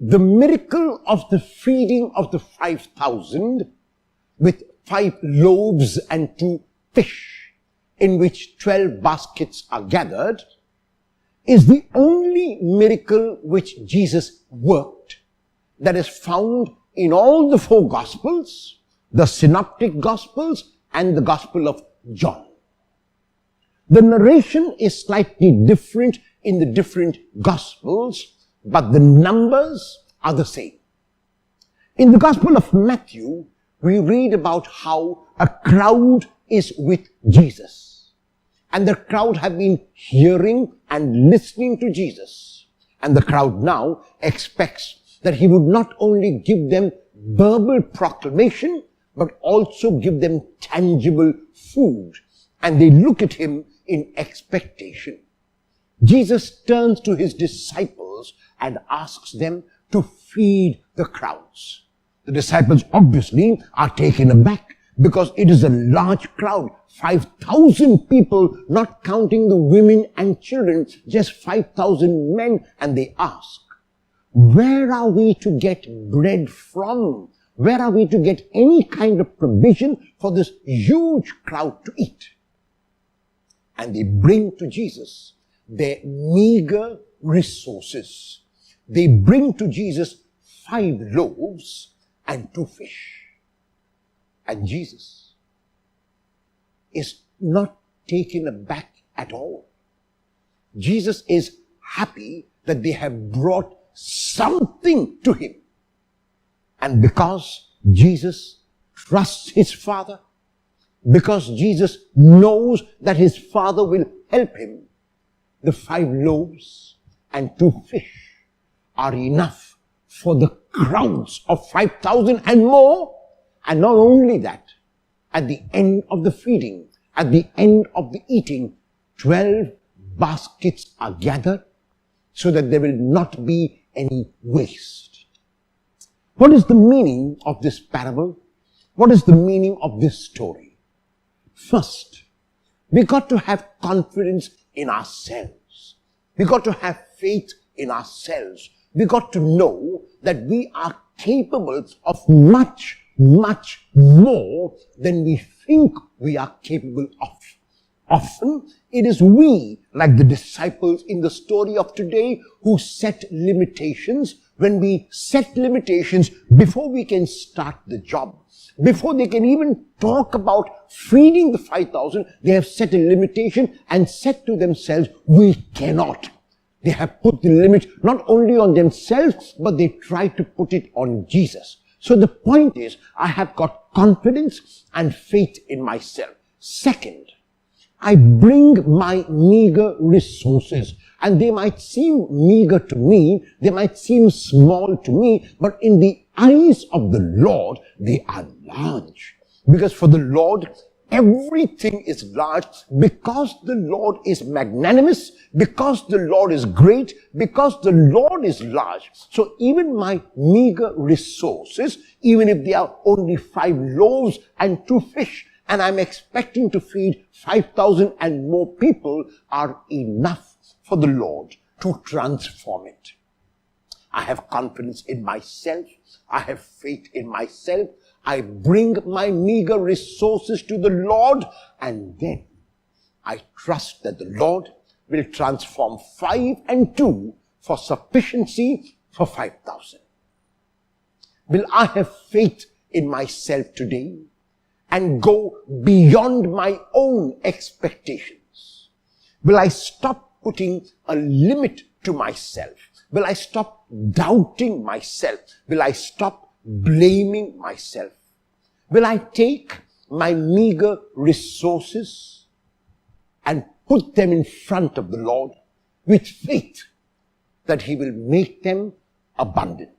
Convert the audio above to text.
the miracle of the feeding of the 5,000 with 5 loaves and 2 fish, in which 12 baskets are gathered, is the only miracle which Jesus worked that is found in all the 4 Gospels, the Synoptic Gospels and the Gospel of John. The narration is slightly different in the different Gospels, but the numbers are the same. In the Gospel of Matthew, we read about how a crowd is with Jesus. And the crowd have been hearing and listening to Jesus. And the crowd now expects that he would not only give them verbal proclamation, but also give them tangible food. And they look at him in expectation. Jesus turns to his disciples and asks them to feed the crowds. The disciples obviously are taken aback because it is a large crowd, 5,000 people, not counting the women and children, just 5,000 men, and they ask, where are we to get bread from? Where are we to get any kind of provision for this huge crowd to eat? And they bring to Jesus their meager resources. They bring to Jesus 5 loaves and 2 fish. And Jesus is not taken aback at all. Jesus is happy that they have brought something to him. And because Jesus trusts his Father, because Jesus knows that his Father will help him, the 5 loaves and 2 fish are enough for the crowds of 5,000 and more. And not only that, at the end of the feeding, at the end of the eating, 12 baskets are gathered so that there will not be any waste. What is the meaning of this parable? What is the meaning of this story? First, we got to have confidence in ourselves. We got to have faith in ourselves. We got to know that we are capable of much, much more than we think we are capable of. Often, it is we, like the disciples in the story of today, who set limitations. When we set limitations before we can start the job, before they can even talk about feeding the 5,000, they have set a limitation and said to themselves, we cannot. They have put the limit not only on themselves, but they try to put it on Jesus. So the point is, I have got confidence and faith in myself. Second, I bring my meager resources, and they might seem meager to me, they might seem small to me, but in the eyes of the Lord, they are large. Because for the Lord, everything is large, because the Lord is magnanimous, because the Lord is great, because the Lord is large. So even my meager resources, even if they are only 5 loaves and 2 fish, and I'm expecting to feed 5,000 and more people, are enough for the Lord to transform it. I have confidence in myself. I have faith in myself. I bring my meager resources to the Lord, and then I trust that the Lord will transform 5 and 2 for sufficiency for 5,000. Will I have faith in myself today and go beyond my own expectations? Will I stop putting a limit to myself? Will I stop doubting myself? Will I stop blaming myself? Will I take my meager resources and put them in front of the Lord with faith that he will make them abundant?